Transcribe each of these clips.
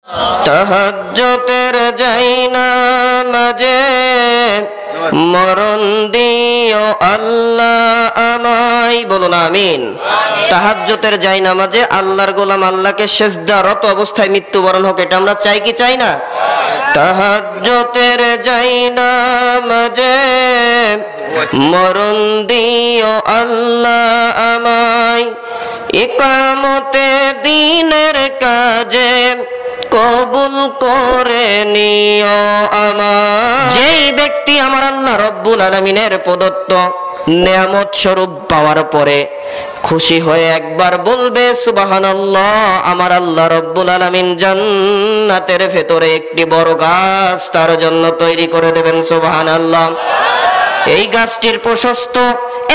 তাহাজ্জুদের জায়নামাজে মরণ দিও আল্লাহ আমায়, বলুন আমিন। তাহাজ্জুদের জায়নামাজে আল্লাহর গোলাম আল্লাহকে সিজদারত অবস্থায় মৃত্যুবরণ হোক, এটা আমরা চাই কি চাই না? তাহাজ্জুদের জায়নামাজে মরণ দিও আল্লাহ আমায়, ইকামতে দ্বীনের কাজে কবুল করে নিও আমায়। যেই ব্যক্তি আমার আল্লাহ রব্বুল আলামিনের প্রদত্ত নেয়ামত স্বরূপ পাওয়ার পরে খুশি হয়ে একবার বলবে সুবহানাল্লাহ, আমার আল্লাহ রব্বুল আলামিন জান্নাতের ভেতরে একটি বড় গাছ তার জন্য তৈরি করে দেবেন, সুবহানাল্লাহ। এই গাছটির প্রশস্ত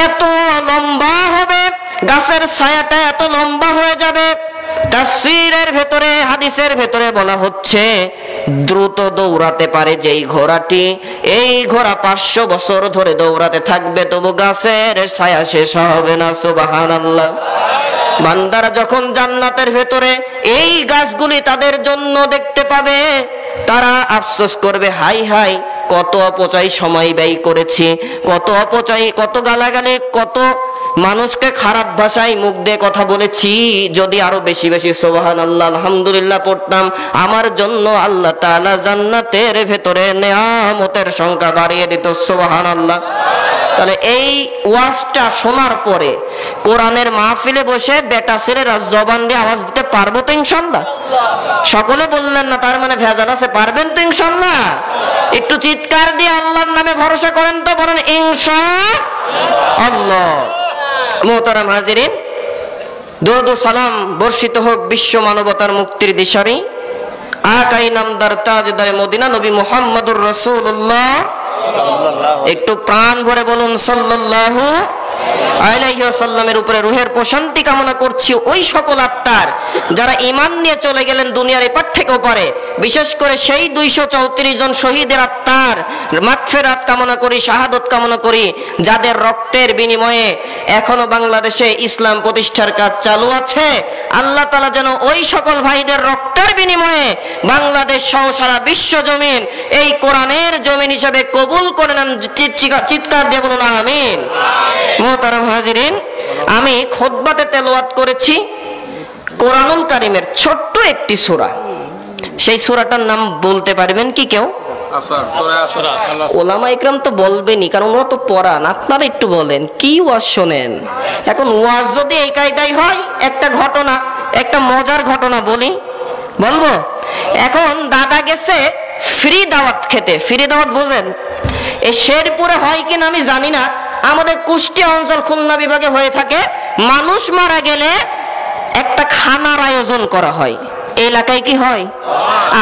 এত লম্বা হবে, গাছের ছায়াটা এত লম্বা হয়ে যাবে। তাফসীরের ভেতরে, হাদিসের ভেতরে বলা হচ্ছে দ্রুত দৌড়াতে পারে যেই ঘোড়াটি, এই ঘোড়া 500 বছর ধরে দৌড়াতে থাকবে তবু গাছের ছায়া শেষ হবে না, সুবহানাল্লাহ। বান্দারা যখন জান্নাতের ভেতরে এই গাছগুলি তাদের জন্য দেখতে পাবে, তারা আফসোস করবে, হাই হাই কত অপচয় সময় ব্যয় করেছি, কত অপচয়, কত গালাগালি, কত মানুষকে খারাপ ভাষায় মুখ দিয়ে কথা বলেছি, যদি আরো বেশি বেশি সুবহানাল্লাহ আলহামদুলিল্লাহ পড়তাম, আমার জন্য আল্লাহ তাআলা জান্নাতের ভেতরে নেয়ামতের সংখ্যা বাড়িয়ে দিত, সুবহানাল্লাহ। তাহলে এই ওয়াজটা শোনার পরে কোরআনের মাহফিলে বসে বেটা ছেলেরা জবান দিয়ে আওয়াজ দিতে পারবো তো ইনশাআল্লাহ? সকলে বললেন না, তার মানে ভেজাল আছে, পারবেন তো ইনশাআল্লাহ? একটু চিৎকার দিয়ে আল্লাহর নামে ভরসা করেন তো, বলেন ইনশাআল্লাহ। মুহতারাম হাজিরিন, দরুদ ও সালাম বর্ষিত হোক বিশ্ব মানবতার মুক্তির দিশারি আকাই নামদার তাজদারে মদিনা নবী মুহাম্মদুর রাসূলুল্লাহ, একটু প্রাণ ভরে বলুন সাল্লাল্লাহু আলাইহি ওয়াসাল্লামের উপরে রুহের প্রশান্তি কামনা করছি ওই সকল আত্মার যারা ঈমান নিয়ে চলে গেলেন দুনিয়ার এপার থেকে ওপারে, বিশেষ করে সেই 234 জন শহীদের আত্মার মাগফিরাত কামনা করি, শাহাদত কামনা করি, যাদের রক্তের বিনিময়ে এখনো বাংলাদেশে ইসলাম প্রতিষ্ঠার কাজ চালু আছে। আল্লাহ তাআলা যেন ওই সকল ভাইদের রক্তের বিনিময়ে বাংলাদেশ সহ সারা বিশ্ব জমিন এই কোরআনের জমিন হিসেবে কবুল করে নেন, চিৎকার দিয়ে বলুন আমিন। মুহতারাম হাজিরিন, আমি খুতবাতে তেলাওয়াত করেছি কোরআনুল কারীমের ছোট্ট একটি সূরা, সেই সূরাটার নাম বলতে পারবেন কি কেউ? ওলামা ইকরাম তো বলবেনই, কারণ ওরা তো পড়ান, আপনারা একটু বলেন কি ওয়াজ শোনেন। এখন ওয়াজ যদি এই কায়দায় হয়, একটা ঘটনা, একটা মজার ঘটনা বলবো। এখন দাদা গেছে ফ্রি দাওয়াত খেতে, ফ্রি দাওয়াত বোঝেন? এই শেরপুরে হয় কিনা আমি জানি না, আমাদের কুষ্টিয়া অঞ্চল খুলনা বিভাগে হয়ে থাকে। মানুষ মারা গেলে একটা খানার আয়োজন করা হয়, এই এলাকায় কি হয়?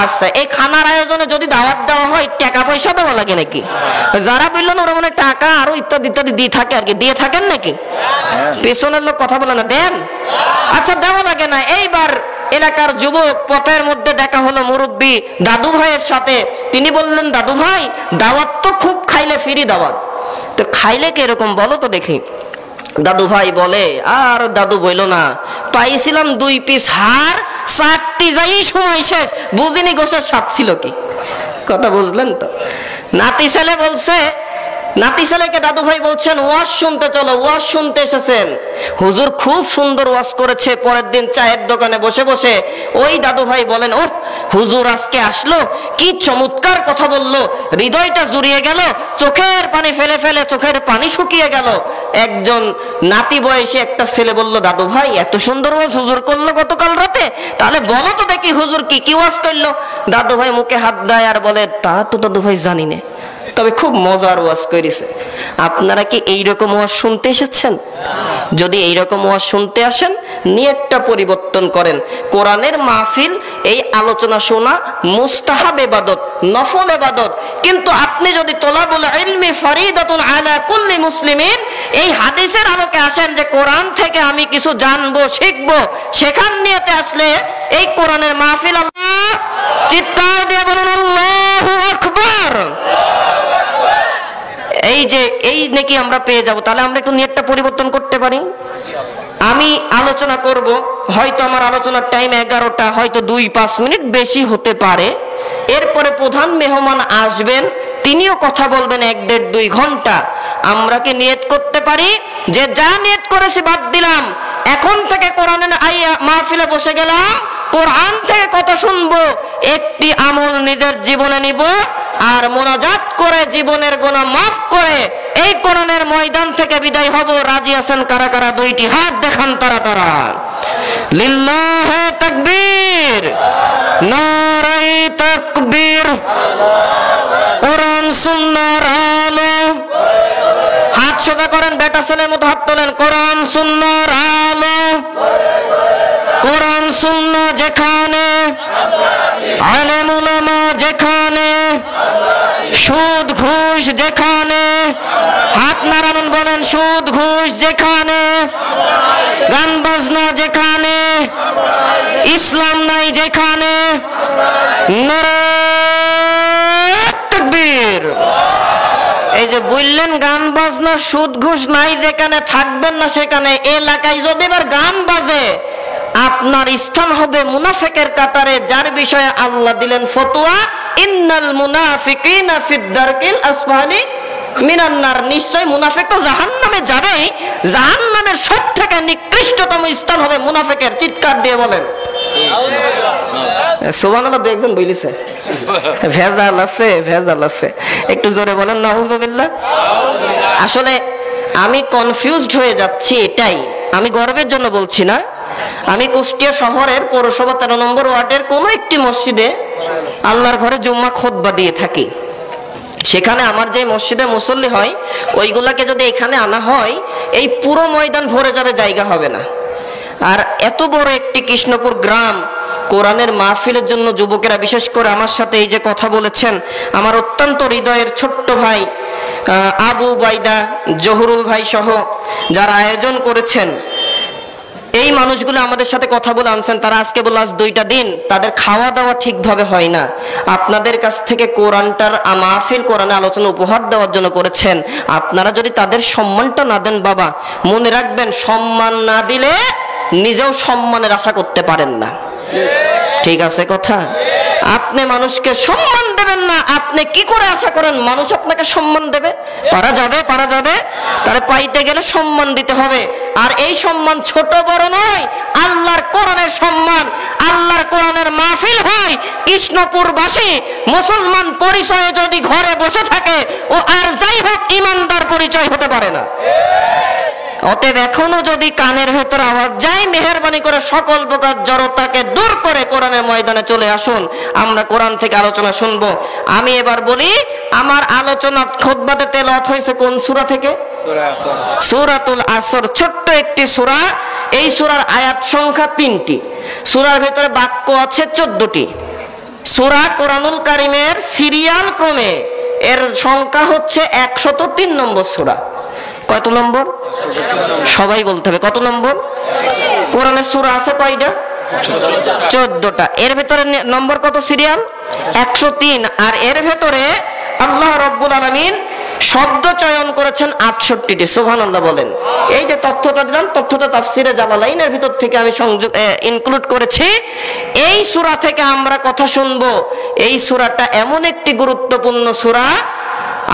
আচ্ছা, এই খানার আয়োজনে যদি দাওয়াত দেওয়া হয় টাকা পয়সা দেওয়া লাগে নাকি? যারা বললেন ওরা মানে টাকা আরো ইত্যাদি ইত্যাদি দিয়ে থাকে আর কি, দিয়ে থাকেন নাকি? পেছনের লোক কথা বলে না, দেন? আচ্ছা, দেওয়া লাগে না। এইবার এলাকার যুবক পথের মধ্যে দেখা হলো মুরব্বী দাদু ভাইয়ের সাথে। তিনি বললেন, দাদু ভাই দাওয়াত তো খুব খাইলে, ফ্রি দাওয়াত তো খাইলে কিরকম বলো তো দেখি। দাদু ভাই বলে, আর দাদু বইলো না, পাইছিলাম 2 পিস হাড়, 4টি যাই সময় শেষ, বুঝিনি গোশের স্বাদ ছিল কি। কথা বুঝলেন তো? নাতি ছেলে বলছে, নাতি ছেলেকে দাদু ভাই বলছেন ওয়াজ শুনতে চলো, ওয়াজ শুনতে এসেছেন, হুজুর খুব সুন্দর ওয়াজ করেছে। পরের দিন চায়ের দোকানে বসে বসে ওই দাদু ভাই বলেন, ও হুজুর আজকে আসলো, কি চমৎকার কথা বললো, হৃদয়টা জুড়িয়ে গেল, চোখের পানি ফেলে ফেলে চোখের পানি শুকিয়ে গেল। একজন নাতি বয়সী একটা ছেলে বলল, দাদু ভাই এত সুন্দর ওয়াজ হুজুর করলো গতকাল রাতে, তাহলে বলো তো দেখি হুজুর কি কি ওয়াজ করলো। দাদু ভাই মুখে হাত দেয় আর বলে, তা তো দাদু ভাই জানি না, তবে খুব মজার ওয়াজ করেছে। আপনারা কি এইরকম ওয়াজ শুনতে এসেছেন? যদি এইরকম ওয়াজ শুনতে আসেন, নিয়তটা পরিবর্তন করেন। কোরআনের মাহফিল, এই আলোচনা শোনা মুস্তাহাব ইবাদত, নফল ইবাদত, কিন্তু আপনি যদি তলাবুল ইলমি ফরিদাতুন আলা কুল্লি মুসলিমিন এই হাদিসের আলোকে আসেন যে কোরআন থেকে আমি কিছু জানবো, শিখবো, সেখান নিয়েতে আসলে এই কোরআনের মাহফিল, আল্লাহ চিৎকার দিয়ে বলুন আল্লাহু আকবার, এই যে এই নাকি আমরা পেয়ে যাব। তাহলে আমরা একটু নিয়তটা পরিবর্তন করতে পারি। আমি আলোচনা করব, হয়তো আমার আলোচনার টাইম 11টা, হয়তো 2-5 মিনিট বেশি হতে পারে। এরপরে প্রধান মেহমান আসবেন, তিনিও কথা বলবেন 1-1.5-2 ঘন্টা। আমরা কি নিয়ত করতে পারি যে যা নিয়ত করেছি বাদ দিলাম, এখন থেকে কোরআনের মাহফিলে বসে গেলাম, কোরআন থেকে কথা শুনবো, একটি আমল নিজের জীবনে নিব, আর মোনাজাত করে জীবনের গুনাহ মাফ করে এই কোরআনের ময়দান থেকে বিদায় হব। রাজি আছেন কারা কারা? 2টি হাত দেখান তারা তারা। লিল্লাহে তাকবীর, নারায়ে তাকবীর। কোরআন সুন্নাহর আলো, হাত সোজা করেন, বেটা ছেলের মতো হাত তোলেন। কোরআন সুন্নাহর আলো, কোরআন সুন্নাহ যেখানে, আলেম উলামা যেখানে, সুদ ঘুষ যেখানে, হাত নাড়ান বলেন, সুদ ঘুষ যেখানে, গান বাজনা যেখানে, ইসলাম নাই যেখানে, নারায়ে তাকবীর। এই যে বললেন গান বাজনা সুদ ঘুষ নাই যেখানে, থাকবেন না সেখানে। এলাকায় যদি এবার গান বাজে, আপনার স্থান হবে মুনাফিকের কাতারে, যার বিষয়ে আল্লাহ দিলেন ফতোয়া, ইন্নাল মুনাফিকিনা ফিদ দারকিল আসফালি মিনান নার। নিশ্চয় মুনাফিক তো জাহান্নামে যাবে, জাহান্নামের সবথেকে নিকৃষ্টতম স্থান হবে মুনাফিকের। চিৎকার দিয়ে বলেন সুবহানাল্লাহ। দেখবেন বলিছে ভেজাল আছে, ভেজাল আছে, একটু জোরে বলেন নাউযুবিল্লাহ। আসলে আমি কনফিউজড হয়ে যাচ্ছি, এটাই। আমি গর্বের জন্য বলছি না। আমি কুষ্টিয়া শহরের পৌরসভা 13 নম্বর ওয়ার্ডের কোন একটি মসজিদে আল্লাহর ঘরে জুম্মা খুতবা দিয়ে থাকি। সেখানে আমার যে মসজিদে মুসল্লি হয়, ওইগুলাকে যদি এখানে আনা হয়, এই পুরো ময়দান ভরে যাবে, জায়গা হবে না। আর এত বড় একটি কৃষ্ণপুর গ্রাম, কোরআনের মাহফিলের জন্য যুবকেরা বিশেষ করে আমার সাথে এই যে কথা বলেছেন, আমার অত্যন্ত হৃদয়ের ছোট্ট ভাই আবু বাইদা, জহুরুল ভাই সহ যারা আয়োজন করেছেন, এই মানুষগুলো আমাদের সাথে কথা বলে আনছেন। তারা আজকে বলল আজ 2টা দিন তাদের খাওয়া দাওয়া ঠিকভাবে হয় না। আপনাদের কাছ থেকে কোরআনটার মাহফিল, কোরআনে আলোচনা উপহার দেওয়ার জন্য করেছেন। আপনারা যদি তাদের সম্মানটা না দেন, বাবা মনে রাখবেন, সম্মান না দিলে নিজেও সম্মানের আশা করতে পারেন না। ঠিক আছে কথা? আপনি মানুষকে সম্মান দেবেন না, আপনি কি করে আশা করেন মানুষ আপনাকে সম্মান দেবে? পারা যাবে, পারা যাবে। তারে পাইতে গেলে সম্মান দিতে হবে। আর এই সম্মান ছোট বড় নয়, আল্লাহর কোরআনের সম্মান। আল্লাহর কোরআনের মাহফিল হয়, কৃষ্ণপুরবাসী মুসলমান পরিচয়ে যদি ঘরে বসে থাকে, ও আর যাই হোক ইমানদার পরিচয় হতে পারে না। অতএব এখনো যদি কানের ভেতর আওয়াজ যায়, মেহেরবানি করে সকল প্রকার জড়তাকে দূর করে কোরআনের ময়দানে চলে আসুন, আমরা কোরআন থেকে আলোচনা শুনবো। আমি এবার বলি, আমার আলোচনা খুতবাতে তেলাওয়াত হয়েছে কোন সূরা থেকে? সূরাতুল আসর। ছোট্ট একটি সূরা। এই সূরার আয়াত সংখ্যা 3টি। সূরার ভেতরে বাক্য আছে 14টি। সূরা কোরআনুল কারীমের সিরিয়াল ক্রমে এর সংখ্যা হচ্ছে 103 নম্বর সূরা। কত নম্বর? সবাই বলতে হবে কত নম্বর? কোরআনের সূরা আছে কয়টা? 14টা। এর ভেতরে নম্বর কত? সিরিয়াল 103। আর এর ভেতরে আল্লাহ রাব্বুল আলামিন শব্দ চয়ন করেছেন 68টি। সুবহানাল্লাহ বলেন। এই যে তথ্যটা দিলাম, তথ্যটা তাফসিরে জালালাইনের ভিতর থেকে আমি ইনক্লুড করেছি। এই সূরা থেকে আমরা কথা শুনবো। এই সূরাটা এমন একটি গুরুত্বপূর্ণ সূরা,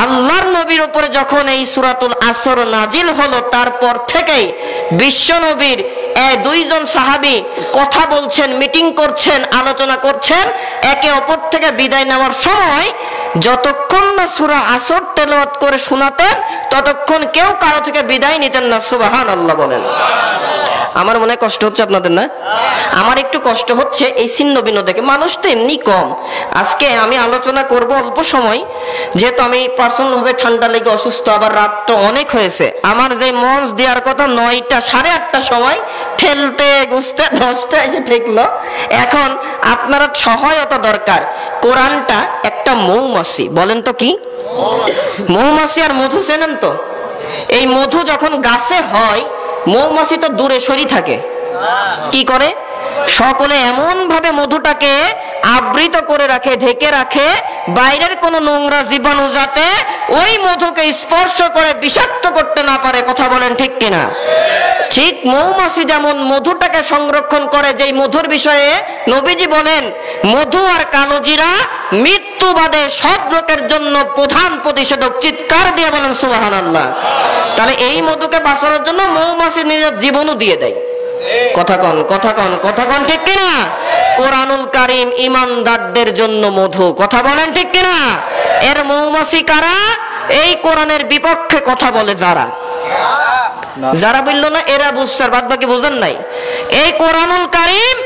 আল্লাহর নবীর উপরে যখন এই সূরাতুল আসর নাজিল হলো, তারপর থেকেই বিশ্ব নবীর 2জন সাহাবী কথা বলছেন, মিটিং করছেন, আলোচনা করছেন, একে অপর থেকে বিদায় নেওয়ার সময় যতক্ষণ না সূরা আসর তেলাওয়াত করে শোনাতেন, ততক্ষণ কেউ কারো থেকে বিদায় নিতেন না। সুবহানাল্লাহ বলেন। আমার মনে কষ্ট হচ্ছে আপনাদের না? আমার একটু কষ্ট হচ্ছে এই ছিন্ন ভিন্ন দেখে। মানুষ তো এমনি কম। আজকে আমি আলোচনা করব অল্প সময়, যেহেতু আমি পার্সোনালভাবে ঠান্ডা লেগে অসুস্থ, আবার রাত তো অনেক হয়েছে। আমার যে মঞ্চ দেওয়ার কথা 9টা, 8:30 সময়, ঠেলতে গুছতে 10টা এসে ঠেকলো। এখন আপনারা সহায়তা দরকার। কোরআনটা একটা মৌমাছি। বলেন তো কি মৌমাছি? আর মধু চেনেন তো? এই মধু যখন গাছে হয়, মৌমাছি তো দূরে সরি থাকে, কি করে? সকলে এমন ভাবে মধুটাকে আবৃত করে রাখে, ঢেকে রাখে, বাইরের কোন নোংরা জীবাণু যাতে ওই মধুকে স্পর্শ করে বিষাক্ত করতে না পারে। কথা বলেন ঠিক কিনা? ঠিক মৌমাছি যেমন মধুটাকে সংরক্ষণ করে, যেই মধুর বিষয়ে নবীজি বলেন মধু আর কালোজিরা মৃত্যু বাদে সব রোগের জন্য প্রধান প্রতিষেধক। চিৎকার দিয়ে বলেন সুবহানাল্লাহ। তাহলে এই মধুকে বাঁচানোর জন্য মৌমাছি নিজের জীবনও দিয়ে দেয়। কথা কন ঠিক কিনা? কোরআনুল কারীম ঈমানদারদের জন্য মধু। কথা বলেন ঠিক কিনা? এর মৌমাছি কারা? এই কোরআনের বিপক্ষে কথা বলে যারা বললো না এরা বুঝছে, বাদ বাকি বুঝেন নাই। এই কোরআনুল কারীম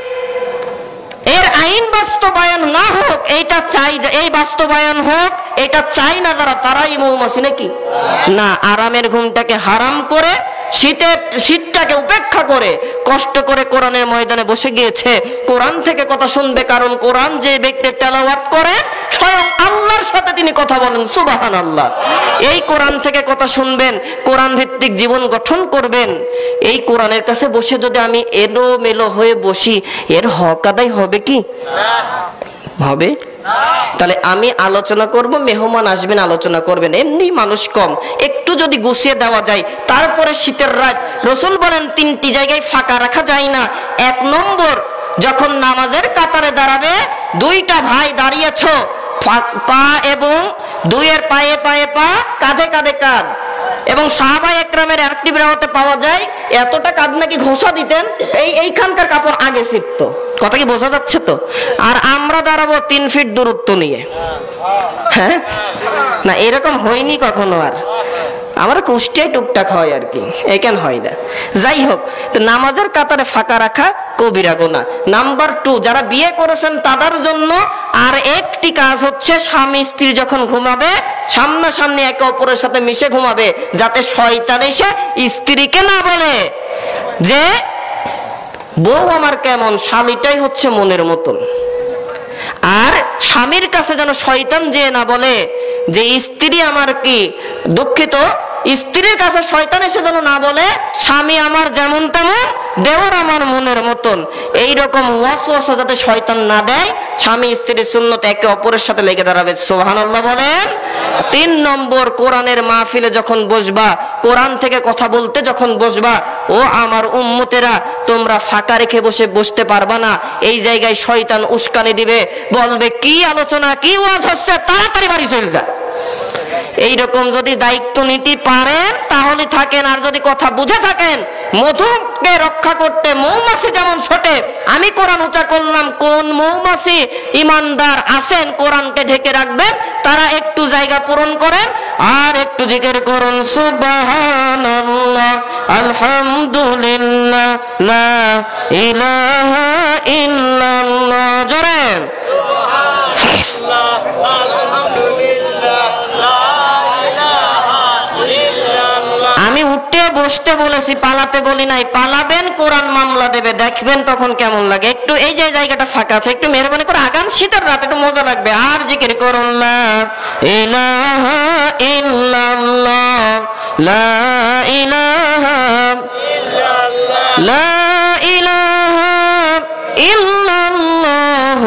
এর আইন বাস্তবায়ন না হোক এইটা চাই, এই বাস্তবায়ন হোক এটা চাই না যারা, তারাই মৌমাছি নাকি? না, আরামের ঘুমটাকে হারাম করে শীতটাকে উপেক্ষা করে কষ্ট করে কোরআনের ময়দানে বসে গিয়েছে। কোরআন থেকে কথা শুনবে, কারণ কোরআন যে ব্যক্তি তেলাওয়াত করে স্বয়ং আল্লাহর সাথে তিনি কথা বলেন। সুবহানাল্লাহ। এই কোরআন থেকে কথা শুনবেন, কোরআন ভিত্তিক জীবন গঠন করবেন। এই কোরআনের কাছে বসে যদি আমি এলোমেলো হয়ে বসি, এর হক আদায় হবে কি? হবে? তাহলে আমি আলোচনা করব, মেহমান আসবেন আলোচনা করবেন, এমনি মানুষ কম, একটু যদি গুছিয়ে দেওয়া যায়। তারপরে শীতের রাত, রাসূল বলেন 3টি জায়গায় ফাঁকা রাখা যায় না। 1 নম্বর, যখন নামাজের কাতারে দাঁড়াবে, 2টা ভাই দাঁড়িয়েছ, পা এবং 2 পায়ে পায়ে পা, কাঁধে কাঁধে কাঁধ। এবং সাহাবায়ে একরামের আরেকটি বিরামতে পাওয়া যায় এতটা কাঁধ নাকি ঘষা দিতেন, এইখানকার কাপড় আগে ছিটতো। কথা কি বোঝা যাচ্ছে তো? আর আমরা দাঁড়াবো 3 ফিট দূরত্ব নিয়ে। হ্যাঁ না, এরকম হয়নি কখনো। আর আমার কুষ্টিয়ায় টুকটাক হয় আর কি, এখান হয় না। যাই হোক, নামাজের কাতারে ফাঁকা রাখা কবিরা গুনাহ। নাম্বার 2, যারা বিয়ে করেছেন তাদের জন্য আর একটি কাজ হচ্ছে, স্বামী স্ত্রী যখন ঘুমাবে সামনাসামনি একে অপরের সাথে মিশে ঘুমাবে, যাতে শয়তান এসে স্ত্রীকে না বলে যে বউ আমার কেমন, স্বামীটাই হচ্ছে মনের মতন। আর স্বামীর কাছে যেন শয়তান যে না বলে যে স্ত্রী আমার কি, দুঃখিত, স্ত্রীর কাছে শয়তান এসে যেন না বলে স্বামী আমার যেমন তেমন, দেওর আমার মনের মতন। এইরকম ওয়াসওয়াসা যাতে শয়তান না দেয়, স্বামী স্ত্রীর সুন্নত একে অপরের সাথে লেগে দাঁড়াবে। সুবহানাল্লাহ বলেন। 3 নম্বর, কোরআনের মাহফিলে যখন বসবা, কোরআন থেকে কথা বলতে যখন বসবা, ও আমার উম্মতেরা, তোমরা ফাঁকা রেখে বসতে পারবা না। এই জায়গায় শয়তান উস্কানি দিবে, বলবে কি আলোচনা, কি ওয়াজ হচ্ছে, তাড়াতাড়ি বাড়ি চলে যা। এইরকম যদি দায়িত্ব নিতে পারেন তাহলে থাকেন। আর যদি কথা বুঝে থাকেন, মধুকে রক্ষা করতে মৌমাছি যেমন ছোটে, আমি কোরআন উঁচা করলাম, কোন মৌমাছি ইমানদার আছেন কোরআনকে ঢেকে রাখবেন, তারা একটু জায়গা পূরণ করেন আর একটু জিকির করুন সুবহানাল্লাহ, আলহামদুলিল্লাহ, লা ইলাহা ইল্লাল্লাহ। জোরে আমি উঠতে বসতে বলেছি, পালাতে বলি নাই। পালাবেন, কোরআন মামলা দেবে, দেখবেন তখন কেমন লাগে। একটু এই যে জায়গাটা ফাঁকা আছে, একটু মেহরবানি করে আগান, শীতের রাত একটু মজা লাগবে। আর জিকির করুন লা ইলাহা ইল্লাল্লাহ, লা ইলাহা ইল্লাল্লাহ, লা ইলাহা ইল্লাল্লাহ,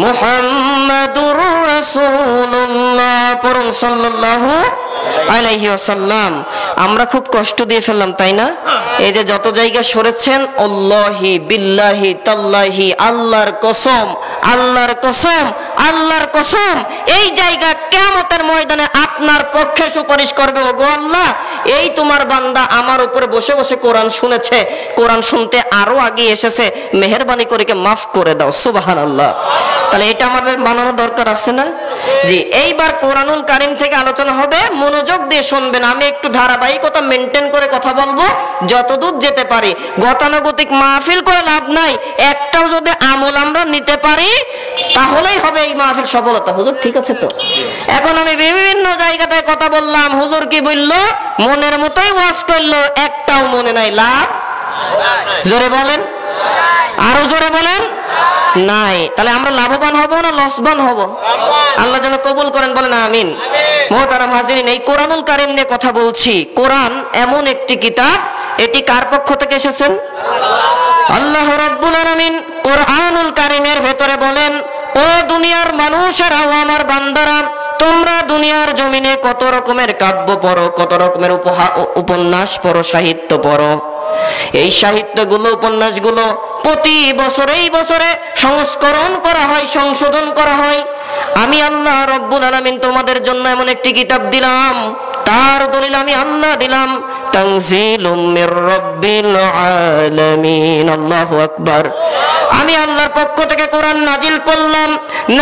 মুহাম্মাদুর রাসূলুল্লাহ। পড়ুন সাল্লাল্লাহু আলাইহি ওয়াসাল্লাম। আমরা খুব কষ্ট দিয়ে ফেললাম, তাই না? এই যে যত জায়গা সরেছেন, আল্লাহি বিল্লাহি তাল্লাহি, আল্লাহর কসম, আল্লাহর কসম, আল্লাহর কসম, এই জায়গা কিয়ামতের ময়দানে আপনার পক্ষে সুপারিশ করবে। ওগো আল্লাহ, এই তোমার বান্দা আমার উপরে বসে বসে কোরআন শুনেছে, কোরআন শুনতে আরো আগে এসেছে, মেহেরবানি করে মাফ করে দাও। সুবহানাল্লাহ। তাহলে এটা আমাদের বানানো দরকার আছে না? জি, এইবার কোরআনুল কারীম থেকে আলোচনা হবে, মনোযোগ দিয়ে শুনবেন। আমি একটু ধারাবাহিকতা মেনটেন করে কথা বলবো, যতদূর যেতে পারি। গতানুগতিক মাহফিল করে লাভ নাই, একটাও যদি আমল আমরা নিতে পারি তাহলেই হবে এই মাহফিল সফলতা। হুজুর ঠিক আছে তো? এখন আমি বিভিন্ন জায়গাতে কথা বললাম, হুজুর কি বললো, মনের মতোই ওয়াজ করলো, একটাও মনে নাই, লাভ? জোরে বলেন, আরো জোরে বলেন, নাই। তাহলে আমরা লাভবান হব না লসবান হব? আল্লাহ যেন কবুল করেন, বলেন আমিন। মুহতারাম হাজিরিন, এই কোরআনুল কারীম নিয়ে কথা বলছি। কোরআন এমন একটি কিতাব, এটি কার পক্ষ থেকে এসেছেন? আল্লাহ রাব্বুল আলামিন কোরআনুল কারীমের ভেতরে বলেন, ও দুনিয়ার মানুষেরা, ও আমার বান্দারা, তোমরা দুনিয়ার জমিনে কত রকমের কাব্য পড়ো, কত রকমের উপন্যাস পড়ো, সাহিত্য পড়ো, এই সাহিত্যগুলো, উপন্যাসগুলো প্রতি বছরেই বছরে সংস্করণ করা হয়, সংশোধন করা হয়। আমি আল্লাহ রব্বুল আলামিন তোমাদের জন্য এমন একটি কিতাব দিলাম, তার দলিল আমি আল্লাহ দিলাম, তানজিলুম মির রাব্বিল আলামিন। আল্লাহু আকবার। আমি আল্লাহর পক্ষ থেকে কোরআন নাজিল করলাম।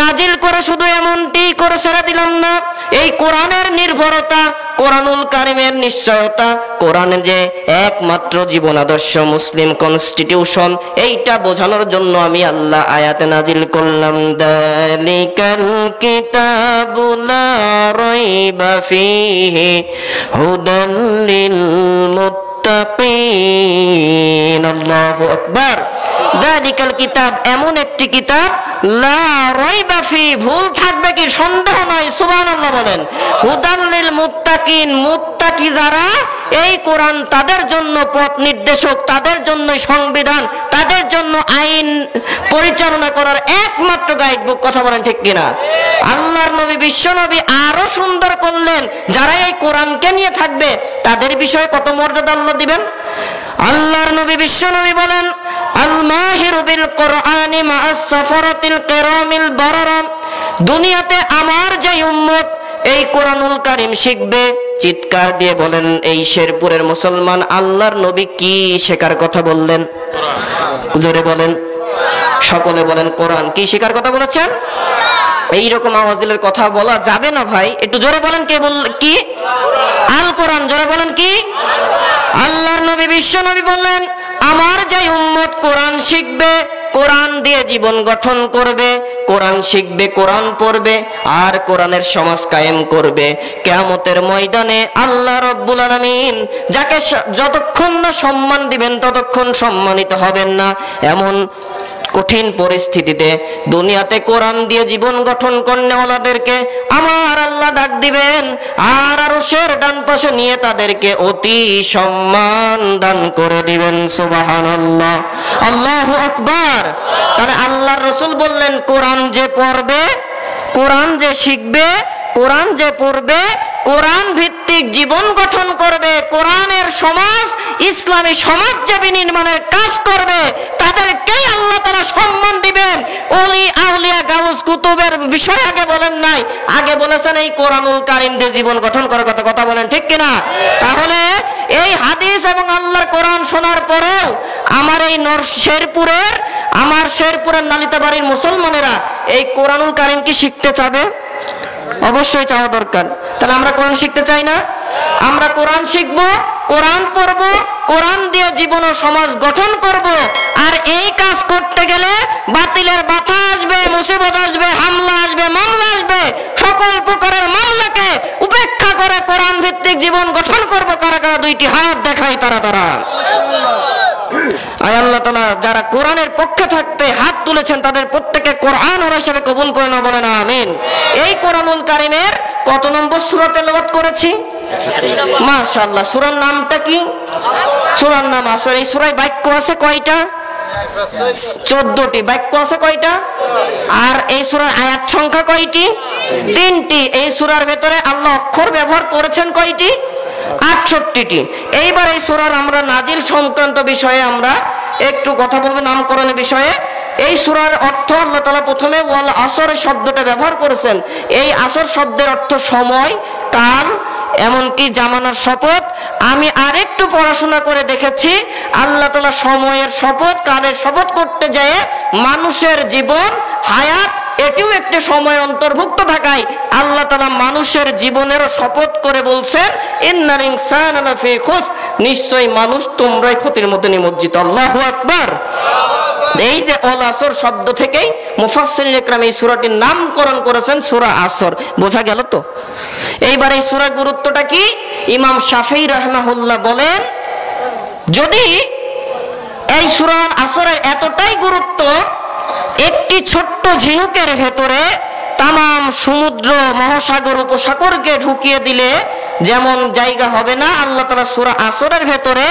নাজিল করে শুধু এমনটি করে ছেড়ে দিলাম না, এই কোরআনের নির্ভরতা, কোরআনুল কারিমের নিশ্চয়তা, কোরআনের যে একমাত্র জীবন আদর্শ, মুসলিম কনস্টিটিউশন, এইটা বোঝানোর জন্য আমি আল্লাহ আয়াতে নাজিল করলাম, যালিকাল কিতাবু লা রাইবা ফীহি হুদাল লিল মুত্তাকিন। আল্লাহু আকবার। যালিকাল কিতাব, এমন একটি কিতাব, লা রাইবা ফী, ভুল থাকবে কি সন্দেহ নাই, সুবহানাল্লাহ বলেন। হুদাল লিল মুত্তাকিন, মুত্তাকি যারা, এই কোরআন তাদের জন্য পথ নির্দেশক, তাদের জন্য সংবিধান, তাদের জন্য আইন পরিচালনা করার একমাত্র গাইড বুক। কথা বলেন ঠিক কিনা? আল্লাহর নবী, বিশ্ব নবী আরো সুন্দর করলেন, যারা এই কোরআনকে নিয়ে থাকবে তাদের বিষয়ে কত মর্যাদা আল্লাহ দিবেন। আল্লাহর নবী, বিশ্ব নবী বলেন, আল মাহিরু বিল কোরআনি মা'আস সাফারাতিল কিরামিল বারারা। দুনিয়াতে আমার যে উম্মত এই কোরআনুল কারীম শিখবে, চিৎকার দিয়ে বলেন এই শেরপুরের মুসলমান, আল্লাহর নবী কি শেখার কথা বললেন? জোরে বলেন, সকলে বলেন, কোরআন। কি শেখার কথা বলেছেন? এইরকম আওয়াজ দিলে কথা বলা যাবে না ভাই, একটু জোরে বলেন। কে বললেন? কি? আল কোরআন। জোরে বলেন কি? আল্লাহর নবী, বিশ্ব নবী বললেন, আমার যে উম্মত কোরআন শিখবে, কোরআন দিয়ে জীবন গঠন করবে, কোরআন শিখবে, কোরআন পড়বে, আর কোরআনের সমাজ কায়েম করবে, কিয়ামতের ময়দানে আল্লাহ রব্বুল আলামিন যাকে যতক্ষণ না সম্মান দিবেন ততক্ষণ সম্মানিত হবেন না। এমন কঠিন পরিস্থিতিতে দুনিয়াতে কোরআন দিয়ে জীবন গঠন করনেওয়ালাদেরকে আমার আল্লাহ ডাক দিবেন, আর আরশের ডান পাশে নিয়ে তাদেরকে অতি সম্মান দান করে দিবেন। সুবহানাল্লাহ, আল্লাহু আকবার। তাহলে আল্লাহর রাসূল বললেন, কোরআন যে পড়বে, কোরআন যে শিখবে, কোরআন যে পড়বে, কোরআন ভিত্তিক জীবন গঠন করবে, কোরআনের সমাজ, ইসলামী সমাজ যে বিনির্মাণের কাজ করবে, তাদেরকেই আল্লাহ তাআলা সম্মান দিবেন। ওলি আউলিয়া গাউস কুতুবের বিষয় আগে বলেন নাই, আগে বলেছেন এই কোরআনুল কারীম দিয়ে জীবন গঠন করার কথা। কথা বলেন ঠিক কিনা? তাহলে এই হাদিস এবং আল্লাহর কোরআন শোনার পরেও আমার এই শেরপুরের, আমার শেরপুরের নালিতাবাড়ির মুসলমানেরা এই কোরআনুল কারীম কি শিখতে চাবে? অবশ্যই চাওয়া দরকার। তাহলে আমরা কোরআন শিখতে চাই না? আমরা কোরআন শিখবো, কোরআন পড়বো, কোরআন দিয়ে জীবন ও সমাজ গঠন করব। আর এই কাজ করতে গেলে বাতিলের বাধা আসবে, মুসিবত আসবে, হামলা আসবে, মামলা আসবে। সকল প্রকারের মামলাকে উপেক্ষা করে কোরআন ভিত্তিক জীবন গঠন করব। কারা কারা দুইটি হাত দেখায় তারা তারা? আয় আল্লাহ তাআলা যারা কোরআনের পক্ষে থাকতে হাত তুলেছেন তাদের প্রত্যেককে কোরআন ওরা হিসেবে কবুল করে না, বলেন আমিন। এই কোরআনুল কারীমের কত নম্বর সূরা তেলাওয়াত করেছি? মাশাআল্লাহ। সূরার নামটা কি? সূরার নাম আসর। এই সূরায় বাক্য আছে কয়টা? 14টি। বাক্য আছে কয়টা? আর এই সূরার আয়াত সংখ্যা কয়টি? 3টি। এই সূরার ভেতরে আল্লাহ অক্ষর ব্যবহার করেছেন কয়টি? 68টি। এইবার এই সূরার আমরা নাজিল সংক্রান্ত বিষয়ে আমরা একটু কথা বলবো, নামকরণের বিষয়ে। এই সূরার অর্থ আল্লাহ তাআলা প্রথমে ওয়াল আসর শব্দটা ব্যবহার করেছেন। এই আসর শব্দের অর্থ সময়, কাল, এমনকি জামানার শপথ। আমি আরেকটু পড়াশোনা করে দেখেছি আল্লাহ তাআলা সময়ের শপথ, কালের শপথ করতে যায় মানুষের জীবন, হায়াত, এটিও একটি সময়ের অন্তর্ভুক্ত থাকায় আল্লাহ তাআলা মানুষের জীবনেরও শপথ করে বলছেন, ইন্নাল ইনসানা লাফি খুসর, নিশ্চয়ই মানুষ তোমরাই ক্ষতির মধ্যে নিমজ্জিত। আল্লাহু আকবার। এই যে ওয়াল আসর শব্দ থেকেই মুফাসসিরিন ইকরাম এই সূরাটির নামকরণ করেছেন সূরা আসর। বোঝা গেল তো? এইবার এই সূরার গুরুত্বটা কি? ইমাম শাফিঈ রাহিমাহুল্লাহ বলেন, যদি এই সূরা আসরের এতটাই গুরুত্ব, একটি ছোট্ট ঝিনুকের ভেতরে তামাম সমুদ্র, মহাসাগর, উপসাগরকে ঢুকিয়ে দিলে যেমন জায়গা হবে না, আল্লাহ তাআলা সূরা আসরের ভেতরে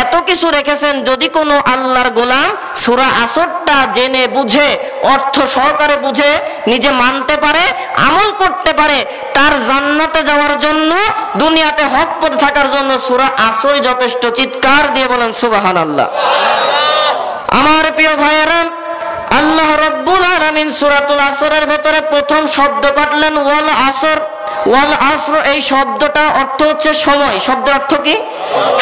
এত কিছু রেখেছেন। যদি কোনো আল্লাহর গোলাম সূরা আসরটা জেনে বুঝে, অর্থ সহকারে বুঝে, নিজে মানতে পারে, আমল করতে পারে, তার আর জান্নাতে যাওয়ার জন্য, দুনিয়াতে হক পথে থাকার জন্য সূরা আসর যথেষ্ট। চিৎকার দিয়ে বলেন সুবহানাল্লাহ। আমার প্রিয় ভাইয়েরা, আল্লাহ রাব্বুল আলামিন সূরাতুল আসরের ভেতরে প্রথম শব্দ কাটলেন ওয়াল আসর। ওয়াল আসর এই শব্দটা অর্থ হচ্ছে সময়। শব্দের অর্থ কি?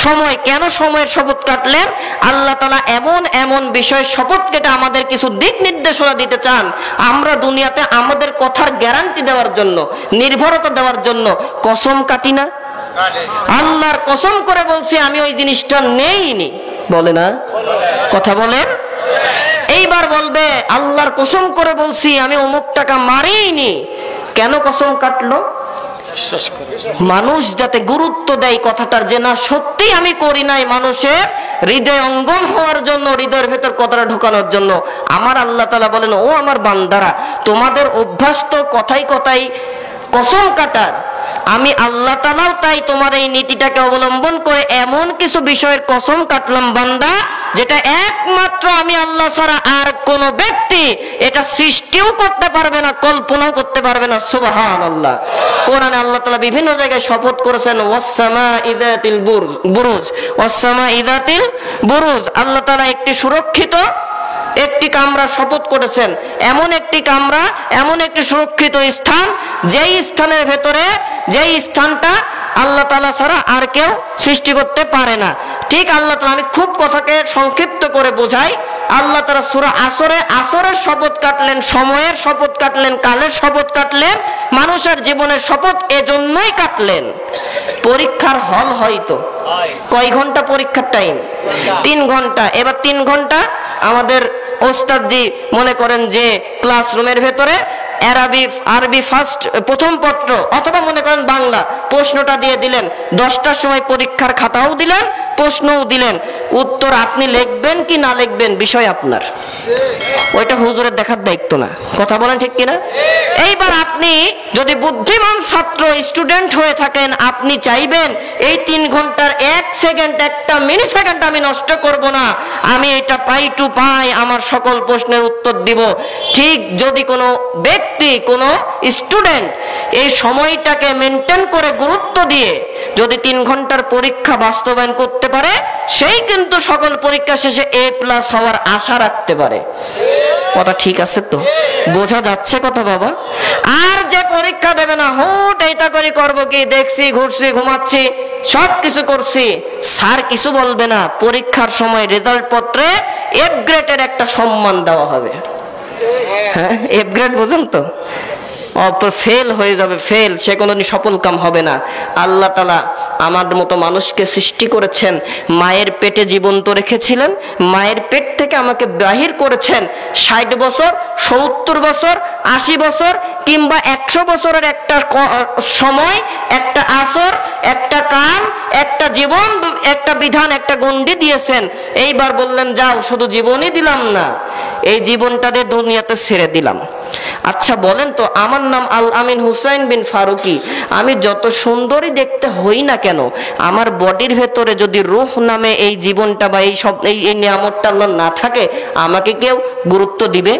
সময়। কেন সময়ের শপথ কাটলেন? আল্লাহ তাআলা এমন এমন বিষয়ের শপথ কেটে আমাদের কিছু দিক নির্দেশনা দিতে চান। আমরা দুনিয়াতে আমাদের কথার গ্যারান্টি দেওয়ার জন্য, নির্ভরতা দেওয়ার জন্য কসম কাটি না? আল্লাহর কসম করে বলছি আমি ওই জিনিসটা নেইনি, বলে না? কথা বলেন। এইবার বলবে আল্লাহর কসম করে বলছি আমি অমুক টাকা মারিনি। কেন কসম কাটলো? মানুষ যাতে গুরুত্ব দেয় কথাটার, যে না সত্যি আমি করি নাই, মানুষের হৃদয় অঙ্গম হওয়ার জন্য, হৃদয়ের ভেতর কথাটা ঢোকানোর জন্য। আমার আল্লাহ তাআলা বলেন, ও আমার বান্দারা, তোমাদের অভ্যাস তো কথাই কথাই কসম কাটার। আমি আল্লাহ তাআলাও তাই তোমার এই নীতিটাকে অবলম্বন করে এমন কিছু বিষয়ের কসম কাটলাম বান্দা, যেটা একমাত্র আমি আল্লাহ ছাড়া আর কোন ব্যক্তি এটা সৃষ্টিও করতে পারবে না, কল্পনাও করতে পারবে না। সুবহানাল্লাহ। কোরআনে আল্লাহ তাআলা বিভিন্ন জায়গায় শপথ করেছেন ওয়াস-সামা'i যাতিল বুরুজ, ওয়াস-সামা'i যাতিল বুরুজ। আল্লাহ তাআলা একটি সুরক্ষিত একটি কামরা শপথ করেছেন, এমন একটি কামরা, এমন একটি সুরক্ষিত স্থান, যেই স্থানের ভেতরে, যেই স্থানটা আল্লাহ তাআলা ছাড়া আর কেউ সৃষ্টি করতে পারে না। ঠিক আল্লাহ তাআলা, আমি খুব কথাকে সংক্ষিপ্ত করে বোঝাই, আল্লাহ তাআলা সূরা আসরের শপথ কাটলেন, সময়ের শপথ কাটলেন, কালের শপথ কাটলেন, মানুষের জীবনের শপথ এজন্যই কাটলেন। পরীক্ষার হল হয়তো কয় ঘন্টা পরীক্ষার টাইম? 3 ঘন্টা। এবার 3 ঘন্টা আমাদের ওস্তাদজি মনে করেন যে ক্লাসরুমের ভেতরে আরবি ফার্স্ট প্রথম পত্র অথবা মনে করেন বাংলা প্রশ্নটা দিয়ে দিলেন, 10টার সময় পরীক্ষার খাতাও দিলেন, প্রশ্নও দিলেন। উত্তর আপনি লিখবেন কি না লিখবেন বিষয় আপনার, ওইটা হুজুরের দেখার দায়িত্ব না। কথা বলেন ঠিক কিনা? এইবার আপনি যদি বুদ্ধিমান ছাত্র স্টুডেন্ট হয়ে থাকেন, আপনি চাইবেন এই 3 ঘন্টার 1 সেকেন্ড, 1টা মিলি সেকেন্ড আমি নষ্ট করব না, আমি এটা পাই টু পাই আমার সকল প্রশ্নের উত্তর দিব। ঠিক যদি কোনো ব্যক্তি, কোনো স্টুডেন্ট এই সময়টাকে মেনটেন করে গুরুত্ব দিয়ে যদি 3 ঘন্টার পরীক্ষা বাস্তবায়ন করতে পারে, সেই কিন্তু সকল পরীক্ষা শেষে A+ হওয়ার আশা রাখতে পারে। কথা ঠিক আছে তো? বোঝা যাচ্ছে কথা বাবা? আর যে পরীক্ষা দেবে না, হুট এইটা করে করবো কি, দেখছি, ঘুরছি, ঘুমাচ্ছি, সব কিছু করছি, স্যার কিছু বলবে না, পরীক্ষার সময় রেজাল্ট পত্রে F গ্রেডের একটা সম্মান দেওয়া হবে। হ্যাঁ, F গ্রেড বোঝেন তো? ফেল হয়ে যাবে, ফেল, সে কোনোদিন সফল কাম হবে না। আল্লাহ তাআলা আমাদের মতো মানুষকে সৃষ্টি করেছেন, মায়ের পেটে জীবন্ত রেখেছিলেন, মায়ের পেট থেকে আমাকে বাহির করেছেন। 60 বছর, 70 বছর, 80 বছর কিংবা 100 বছরের একটা সময়, একটা আসর, একটা কাল, একটা জীবন, একটা বিধান, একটা গণ্ডি দিয়েছেন। এইবার বললেন যাও, শুধু জীবনই দিলাম না, এই জীবনটা দিয়ে দুনিয়াতে ছেড়ে দিলাম। আচ্ছা বলেন তো, আমার নাম আল আমিন হুসাইন বিন ফারুকি, আমি যত সুন্দরী দেখতে হই না কেন, আমার বডির ভেতরে যদি রূহ নামে এই জীবনটা বা এই সব এই নিয়ামতটা না থাকে, আমাকে কেউ গুরুত্ব দিবে?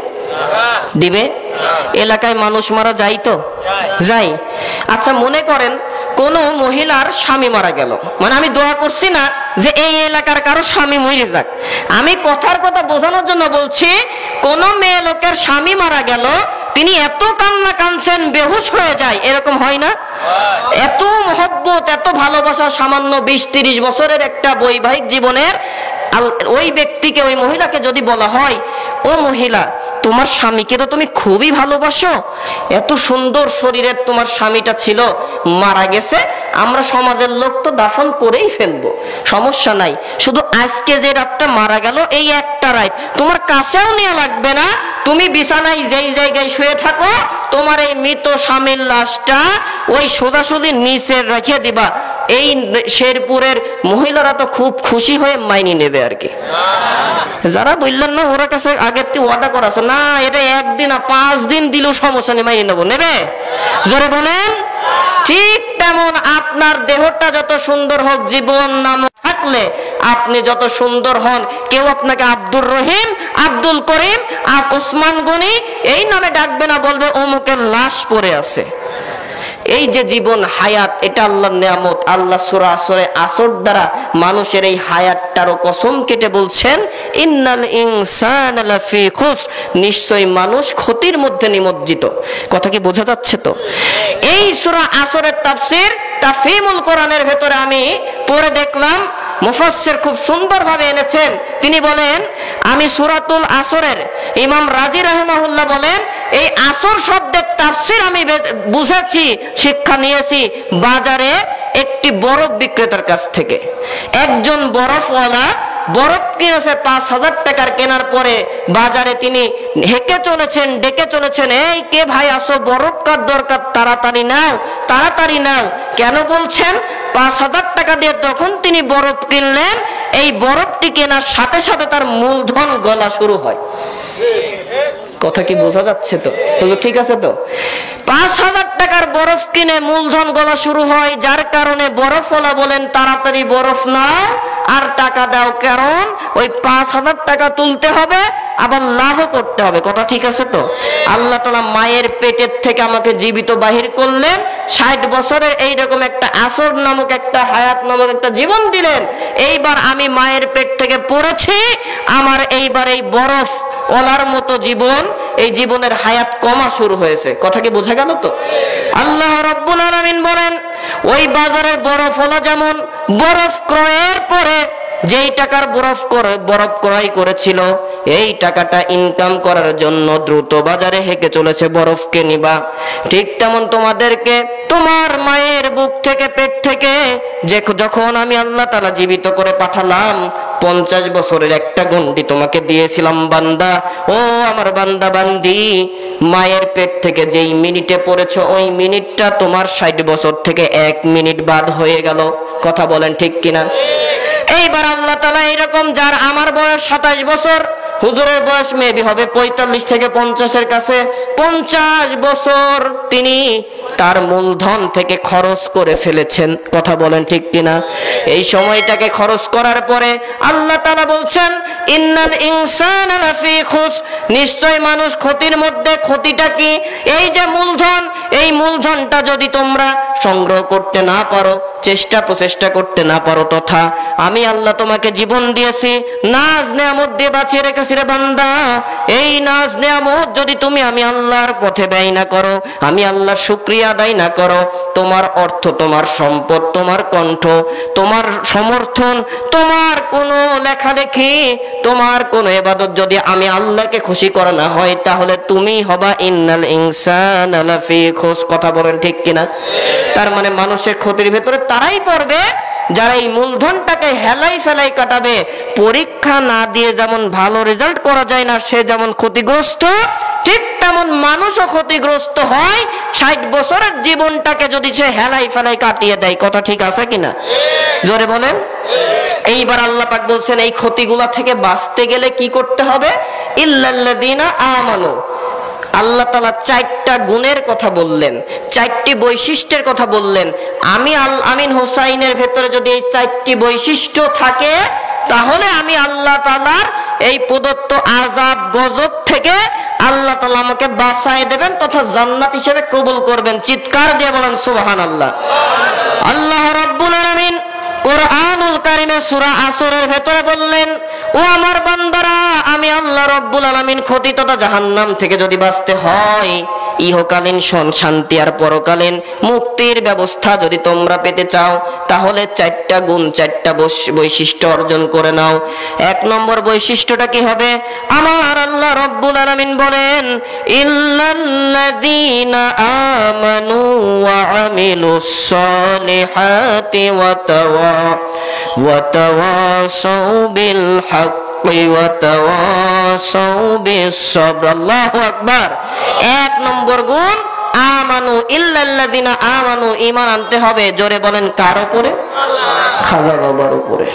দিবে? এলাকায় মানুষ মারা যায় তো? যায়। আচ্ছা মনে করেন কোন মহিলার স্বামী মারা গেল, মানে আমি দোয়া করছি না যে এই এলাকার কারো স্বামী মরে যাক, আমি কথার কথা বোঝানোর জন্য বলছি, কোন মেয়ে লোকের স্বামী মারা গেল, তিনি এত কান্না কাঁদছেন বেহুশ হয়ে যায়, এরকম হয় না? এত মহব্বত, এত ভালোবাসা, সামান্য 20-30 বছরের একটা বৈবাহিক জীবনের ওই ব্যক্তিকে, ওই মহিলাকে যদি বলা হয়, ও মহিলা, তোমার স্বামীকে তো তুমি খুবই ভালোবাসো, এত সুন্দর শরীরের তোমার স্বামীটা ছিল, মারা গেছে, আমরা সমাজের লোক তো দাফন করেই ফেলবো, সমস্যা নাই, শুধু আজকে যে রাতটা মারা গেল, এই একটা রাত তোমার কাছেও নেওয়া লাগবে না, তুমি বিছানায় যেই জায়গায় শুয়ে থাকো, তোমার এই মৃত স্বামীর লাশটা ওই সোজাসুজি নিচে রেখে দিবা। এই শেরপুরের মহিলারা তো খুব খুশি হয়ে মাইনে নেবে আর কি। যারা বললেন না ওরা কাছে আগের থেকে ওয়াদা করা আছে, না এটা 1 দিন না 5 দিন দিলেও সমস্যা নেই, মাইনে নেবো, নেবে? জোরে বলেন। ঠিক তেমন আপনার দেহটা যত সুন্দর হোক, জীবন নাম থাকলে আপনি যত সুন্দর হন, কেউ আপনাকে আব্দুর রহিম, আব্দুল করিম, ওসমান গনি এই নামে ডাকবে না, বলবে অমুকের লাশ পড়ে আছে। এই যে জীবন হায়াত, এটা আল্লাহর নিয়ামত। আল্লাহ সূরা আসরে আসর দ্বারা মানুষের এই হায়াতটারও কসম কেটে বলছেন, ইন্নাল ইনসানা লাফি খুসর, নিশ্চয়ই মানুষ ক্ষতির মধ্যে নিমজ্জিত। কথা কি বোঝা যাচ্ছে? তো এই সূরা আসরের তাফসীর তাফহিমুল কোরআনের ভেতরে আমি পড়ে দেখলাম, মুফাসসির খুব সুন্দরভাবে এনেছেন। তিনি বলেন, আমি সূরাতুল আসরের ইমাম রাজি রাহিমাহুল্লাহ বলেন, এই আসর শব্দের তাফসীর আমি বুঝেছি, শিক্ষা নিয়েছি বাজারে একটি বরফ বিক্রেতার কাছ থেকে। একজন বরফওয়ালা বরফ কিনেছে ৫,০০০ টাকার, কেনার পরে বাজারে তিনি হেঁকে চলেছেন, ডেকে চলেছেন, এই কে ভাই আসো, বরফ কার দরকার, তাড়াতাড়ি নাও, তাড়াতাড়ি নাও। কেন বলছেন? ৫,০০০ টাকা দিয়ে তখন তিনি বরফ কিনলেন, এই বরফটি কেনার সাথে সাথে তার মূলধন গলা শুরু হয়। কথা কি বোঝা যাচ্ছে? তো ঠিক আছে। তো ৫,০০০ টাকার বরফ কিনে মূলধন গলা শুরু হয়, যার কারণে বরফওয়ালা বলেন, তাড়াতাড়ি বরফ নাও আর টাকা দাও, কারণ ওই ৫,০০০ টাকা তুলতে হবে, আবার লাভও করতে হবে। কথা ঠিক আছে? তো আল্লাহ তাআলা মায়ের পেটের থেকে আমাকে জীবিত বাহির করলেন, ৬০ বছরের এইরকম একটা আসর নামক একটা হায়াত নামক একটা জীবন দিলেন। এইবার আমি মায়ের পেট থেকে পড়েছি, আমার এইবার এই বরফ ওলার মতো জীবন, এই জীবনের হায়াত কমা শুরু হয়েছে। কথা কি বোঝা গেল? তো আল্লাহ রাব্বুল আলামিন বলেন, ওই বাজারের বরফ ওলা যেমন বরফ ক্রয়ের পরে যেই টাকার বরফ ক্রয় করেছিল, এই টাকাটা ইনকাম করার জন্য দ্রুত বাজারে হেঁকে চলেছে বরফকে নিবা, ঠিক তেমন তোমাদেরকে তোমার মায়ের বুক থেকে, পেট থেকে যখন আমি আল্লাহ তাআলা জীবিত করে পাঠালাম, 50 বছরের একটা গন্ডি তোমাকে দিয়েছিলাম বান্দা। ও আমার বান্দা বান্দি, মায়ের পেট থেকে যেই মিনিটে পড়েছো, ওই মিনিটটা তোমার 60 বছর থেকে 1 মিনিট বাদ হয়ে গেল। কথা বলেন ঠিক কিনা? এইবার আল্লাহ তাআলা এরকম, যার আমার বয়স 27 বছর, হুজুরের বয়স মেবি হবে 45 থেকে 50-এর কাছে, 50 বছর তিনি তার মূলধন থেকে খরচ করে ফেলেছেন। কথা বলেন ঠিক কিনা? এই সময়টাকে খরচ করার পরে আল্লাহ তাআলা বলছেন, ইন্নাল ইনসানা লাফি খুসর, নিশ্চয় মানুষ ক্ষতির মধ্যে। ক্ষতিটা কি? এই যে মূলধন, এই মূলধনটা যদি তোমরা সংগ্রহ করতে না পারো, প্রচেষ্টা করতে না পারো, তথা আমি আল্লাহ তোমাকে জীবন দিয়েছি, নাজ নেয়ামত দিয়ে বাঁচিয়ে রেখেছি রে বান্দা, এই নাজ নেয়ামত যদি তুমি আমি আল্লাহর পথে ব্যয় না করো, আমি আল্লাহর শুকরিয়া আদায় না করো, তোমার অর্থ, তোমার সম্পদ, তোমার কণ্ঠ, তোমার সমর্থন, তোমার কোনো লেখালেখি, তোমার কোনো ইবাদত যদি আমি আল্লাহকে খুশি করা না হয়, তাহলে তুমি হবা ইন্নাল ইনসানা লাফি খুসর। কথা বলেন ঠিক কিনা? তার মানে মানুষের ক্ষতির ভেতরে তারাই পড়বে যারা এই মূলধনটাকে হেলাই ফেলাই কাটাবে। পরীক্ষা না দিয়ে যেমন ভালো রেজাল্ট করা যায় না, সে যেমন ক্ষতিগ্রস্ত, ঠিক তেমন মানুষও ক্ষতিগ্রস্ত হয় 60 বছরের জীবনটাকে যদি সে হেলাই ফেলাই কাটিয়ে দেয়। কথা ঠিক আছে কিনা? জোরে বলেন। এইবার আল্লাহ পাক বলছেন, এই ক্ষতিগুলা থেকে বাঁচতে গেলে কি করতে হবে? ইল্লাল্লাযীনা আমানু। আল্লাহ তাআলা 4টা গুণের কথা বললেন, 4টি বৈশিষ্ট্যের কথা বললেন। আমি আমিন হোসাইনের ভেতরে যদি এই 4টি বৈশিষ্ট্য থাকে, তাহলে আমি আল্লাহ তাআলার এই প্রদত্ত আযাব গজব থেকে আল্লাহ তাআলা আমাকে বাঁচায় দেবেন তথা জান্নাত হিসেবে কবুল করবেন। চিৎকার দিয়ে বলেন সুবহানাল্লাহ। আল্লাহ রাব্বুল আলামিন কোরআনুল কারীমে সূরা আসরের ভেতরে বললেন, ও আমার বান্দারা, আমি আল্লাহ রাব্বুল আলামিন ক্ষতি তথা জাহান্নাম থেকে যদি বাঁচতে হয়, ইহকালীন শান্তি আর পরকালীন মুক্তির ব্যবস্থা যদি তোমরা পেতে চাও, তাহলে 4টা গুণ, 4টা বৈশিষ্ট্য অর্জন করে নাও। 1 নম্বর বৈশিষ্ট্যটা কি হবে? আমার আল্লাহ রাব্বুল আলামিন বলেন, ইল্লাল্লাযীনা আমানু ওয়া আমিলুস সালিহাতি ওয়া তাওয়াসাউ বিল হাক্কি ওয়া তাওয়াসাউ বিস সাবর। আল্লাহু আকবার। 1 নম্বর গুণ আমানু, ইল্লাল্লাযীনা আমানু, ঈমান আনতে হবে। জোরে বলেন কার উপরে? খাজা বাবার উপরে।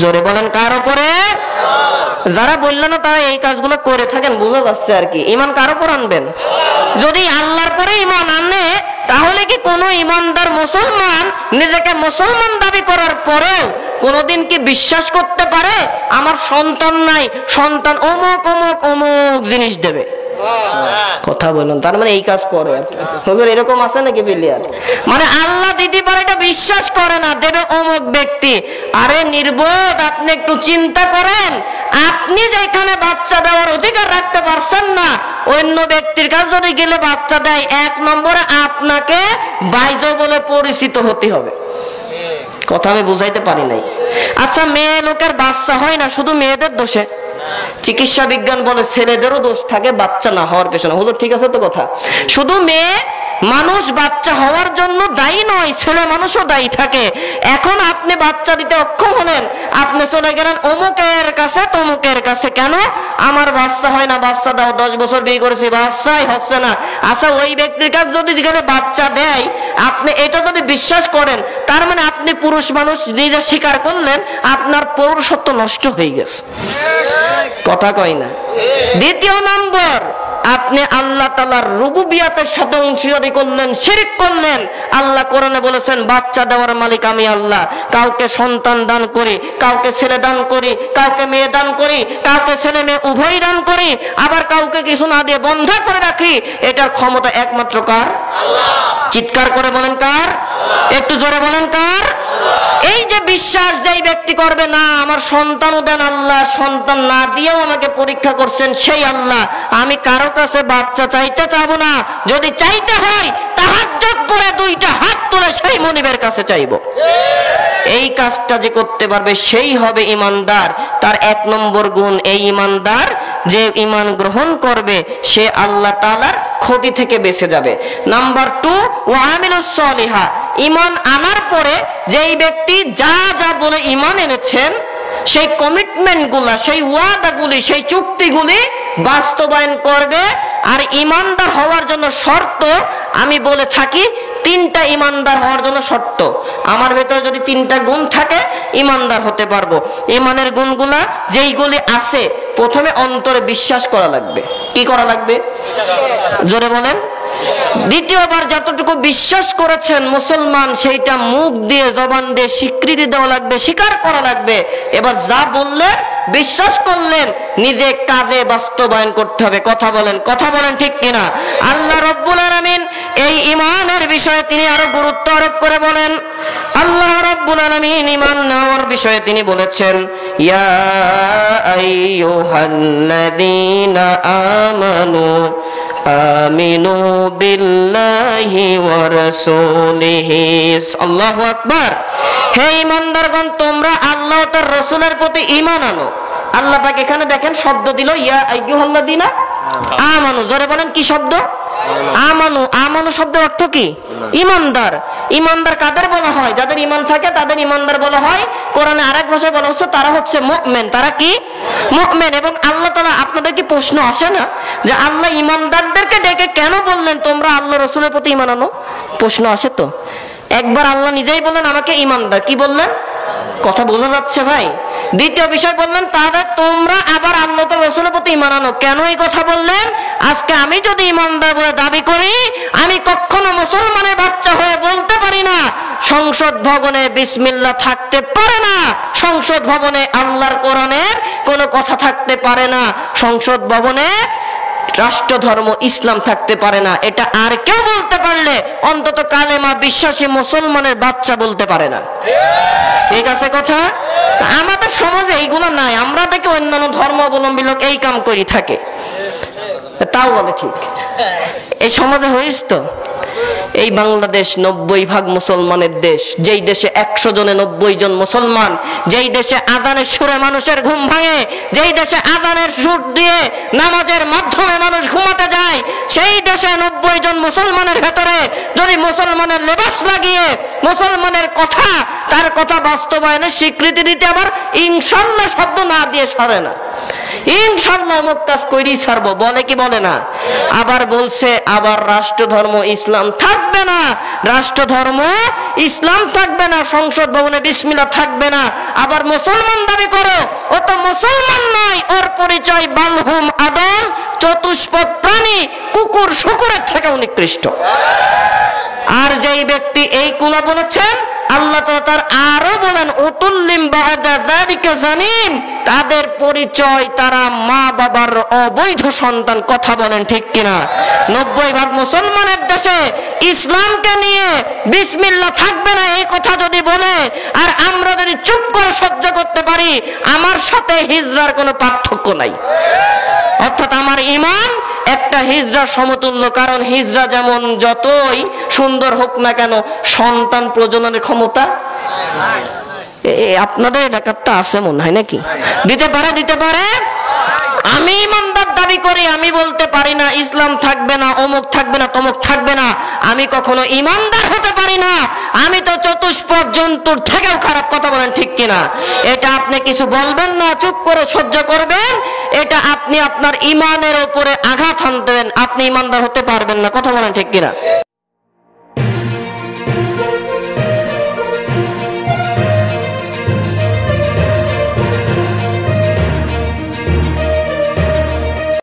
জোরে বলেন কার উপরে? যারা বললেন না তারা এই কাজগুলো করে থাকেন, বুঝা যাচ্ছে আর কি। ঈমান কার উপর আনবেন? যদি আল্লাহর পরে ঈমান আনে, তাহলে কি কোনো ঈমানদার মুসলমান নিজেকে মুসলমান দাবি করার পরেও কোনোদিন কি বিশ্বাস করতে পারে আমার সন্তান নাই, সন্তান অমুক অমুক অমুক জিনিস দেবে? কথা বলুন, তার মানে এই কাজ করে হুজুর, এরকম আছে নাকি প্লেয়ার? মানে আল্লাহ দিতে পারে এটা বিশ্বাস করে না, দেবে অমুক ব্যক্তি। আরে নির্বোধ, আপনি একটু চিন্তা করেন, আপনি যেখানে বাচ্চা দেওয়ার অধিকার রাখতে পারছেন না, অন্য ব্যক্তির কাছে যদি গেলে বাচ্চা দেয়, 1 নম্বরে আপনাকে বাইজ বলে পরিচিত হতে হবে। কথা আমি বুঝাইতে পারি নাই? আচ্ছা, মেয়ে লোকের বাচ্চা হয় না শুধু মেয়েদের দোষে? চিকিৎসা বিজ্ঞান বলে ছেলেদেরও দোষ থাকে বাচ্চা না হওয়ার পেছনে। হুজুর ঠিক আছে তো কথা? শুধু মেয়ে মানুষ বাচ্চা হওয়ার জন্য দায়ী নয়, ছেলে মানুষও দায়ী থাকে। এখন আপনি বাচ্চা দিতে অক্ষম হলেন, আপনি চলে গেলেন অমুকের কাছে তমুকের কাছে, কেন আমার বাচ্চা হয় না, বাচ্চা দাও, 10 বছর বিয়ে করেছি বাচ্চাই হচ্ছে না। আচ্ছা, ওই ব্যক্তির কাছে যদি যেখানে বাচ্চা দেয়, আপনি এটা যদি বিশ্বাস করেন, তার মানে আপনি পুরুষ মানুষ নিজে স্বীকার করলেন, আপনার পৌরুষত্ব নষ্ট হয়ে গেছে। কথা কয় না? দ্বিতীয় নম্বর, আপনি আল্লাহ তাআলার রুবুবিয়াতের সাথে অংশীদারি করলেন, শিরক করলেন। আল্লাহ কোরআনে বলেছেন বাচ্চা দেওয়ার মালিক আমি আল্লাহ। কাউকে সন্তান দান করি, কাউকে ছেলে দান করি, কাউকে মেয়ে দান করি, কাউকে ছেলে মেয়ে উভয় দান করি, আবার কাউকে কিছু না দিয়ে বন্ধ করে রাখি। এটার ক্ষমতা একমাত্র কার? আল্লাহ। চিৎকার করে বলেন কার? একটু জোরে বলেন কার? এই যে বিশ্বাস যেই ব্যক্তি করবে, না আমার সন্তানও দেন আল্লাহ, সন্তান না দিয়েও আমাকে পরীক্ষা করছেন সেই আল্লাহ, আমি কারো কাছে বাচ্চা চাইতে চাবো না, যদি চাইতে হয় তাহাজ্জুদ পড়ে 2টা হাত তুলে সেই মনিবের কাছে চাইবো। এই কাজটা যে করতে পারবে সেই হবে ইমানদার। তার 1 নম্বর গুণ, এই ইমানদার যে ঈমান গ্রহণ করবে সে আল্লাহ তাআলার ক্ষতি থেকে বেঁচে যাবে। নাম্বার 2, ওয়া আমিলুস সলিহা, ঈমান আনার পরে যেই ব্যক্তি যা যা বলে ঈমান এনেছেন, সেই কমিটমেন্টগুলা, সেই ওয়াদাগুলি, সেই চুক্তিগুলি বাস্তবায়ন করবে। আর ঈমানদার হওয়ার জন্য শর্ত আমি বলে থাকি, 3টা ঈমানদার হওয়ার জন্য শর্ত। আমার ভেতরে যদি 3টা গুণ থাকে ঈমানদার হতে পারবো। ঈমানের গুণগুলা যেইগুলি আছে, প্রথমে অন্তরে বিশ্বাস করা লাগবে। কি করা লাগবে? জোরে বলেন। দ্বিতীয়বার যতটুকু বিশ্বাস করেছেন মুসলমান, সেইটা মুখ দিয়ে জবান দিয়ে স্বীকৃতি দেওয়া লাগবে, স্বীকার করা লাগবে। এবার যা বললেন, বিশ্বাস করলেন, নিজে কাজে বাস্তবায়ন করতে হবে। কথা বলেন ঠিক কিনা? আল্লাহ রাব্বুল আলামিন এই ঈমানের বিষয়ে তিনি আরো গুরুত্ব আরোপ করে বলেন। আল্লাহ রাব্বুল আলামিন ঈমান নেওয়ার বিষয়ে তিনি বলেছেন, ইয়া আইয়ুহাল্লাযীনা আমানু আমিনু বিল্লাহি ওয়া রাসূলিহি। আল্লাহু আকবার। হে ঈমানদারগণ, তোমরা আল্লাহ ও তার রাসূলের প্রতি ঈমান আনো। আল্লাহ পাক এখানে দেখেন শব্দ দিল, ইয়া আইয়ুহাল্লাযীনা আমানু। জোরে বলেন, কি শব্দ? আমানু। আমানু শব্দের অর্থ কি? ঈমানদার। ঈমানদার কাদের বলা হয়? যাদের ঈমান থাকে তাদের ঈমানদার বলা হয়। কোরআনে আরেক ভাষায় বলা হচ্ছে তারা হচ্ছে মুমিন। তারা কি? মুমিন। এবং আল্লাহ তাআলা, আপনাদের কি প্রশ্ন আসে না যে আল্লাহ ঈমানদারদেরকে ডেকে কেন বললেন তোমরা আল্লাহ রাসূলের প্রতি ঈমান আনো? প্রশ্ন আসে তো? একবার আল্লাহ নিজেই বললেন আমাকে ঈমানদার, কি বললেন? কথা বোঝা যাচ্ছে ভাই? দ্বিতীয় বিষয় বললেন তাহলে তোমরা আবার আল্লাহ তাআলার রাসূলের প্রতি ঈমান আনো। কেন এই কথা বললেন? আজকে আমি যদি ঈমানদার বলে দাবি করি, আমি কখনো মুসলমানের বাচ্চা হয়ে বলতে পারি না সংসদ ভবনে বিসমিল্লাহ থাকতে পারে না, সংসদ ভবনে আল্লাহর কোরআনের কোনো কথা থাকতে পারে না, সংসদ ভবনে রাষ্ট্র ধর্ম ইসলাম থাকতে পারে না। এটা আর কেউ বলতে পারলে অন্তত কালেমা বিশ্বাসী মুসলমানের বাচ্চা বলতে পারে না। ঠিক আছে কথা? আমাদের সমাজে এইগুলো নাই। আমরা দেখি অন্যান্য ধর্মাবলম্বী লোক এই কাম করি থাকে, তাও বলে ঠিক। এই সমাজে হয়েছে তো। এই বাংলাদেশ 90% মুসলমানের দেশ, যেই দেশে 100 জনে 90 জন মুসলমান, যেই দেশে আযানের সুরে মানুষের ঘুম ভাঙে, যেই দেশে আযানের সুর দিয়ে নামাজের মাধ্যমে মানুষ ঘুমাতে যায়, সেই দেশে 90 জন মুসলমানের ভেতরে যদি মুসলমানের লেবাস লাগিয়ে মুসলমানের কথা, তার কথা বাস্তবায়নের স্বীকৃতি দিতে আবার ইনশাআল্লাহ শব্দ না দিয়ে সরে না, ইনশাআল্লাহ অমুক কাজ করেই ছাড়বো বলে কি বলে না? আবার বলছে আবার রাষ্ট্র ধর্ম ইসলাম থাকবে না, রাষ্ট্র ধর্ম ইসলাম থাকবে না, সংসদ ভবনে বিসমিল্লাহ থাকবে না। আবার মুসলমান দাবি করো, ও তো মুসলমান নয়, ওর পরিচয় বালহুম আদল, চতুষ্পদ প্রাণী, কুকুর শুকুরের থেকে নিকৃষ্ট। আর যেই ব্যক্তি এই কুলা বলেছেন, আল্লাহ তাআলা তার আরো বলেন উতুল্লিম বাদা যালিকা জানিম, তাদের পরিচয় তারা মা বাবার অবৈধ সন্তান। কথা বলেন ঠিক কিনা? 90% মুসলমানের দেশে ইসলামকে নিয়ে বিসমিল্লাহ থাকবে না এই কথা যদি বলে, আর আমরা যদি চুপ করে সহ্য করতে পারি, আমার সাথে হিজরার কোনো পার্থক্য নাই। অর্থাৎ আমার ঈমান একটা হিজরার সমতুল্য। কারণ হিজরা যেমন যতই সুন্দর হোক না কেন, সন্তান প্রজননের ক্ষমতা আপনাদের এলাকাটা আছে মনে হয় নাকি? দিতে পারে, দিতে পারে। আমি ইমানদার দাবি করি, আমি বলতে পারি না ইসলাম থাকবে না, অমুক থাকবে না, তমুক থাকবে না। আমি কখনো ইমানদার হতে পারি না। আমি তো চতুষ্পদ জন্তুর থেকেও খারাপ। কথা বলেন ঠিক কিনা? এটা আপনি কিছু বলবেন না, চুপ করে সহ্য করবেন। এটা আপনি আপনার ইমানের উপরে আঘাত হানতেবেন, আপনি ইমানদার হতে পারবেন না। কথা বলেন ঠিক কিনা?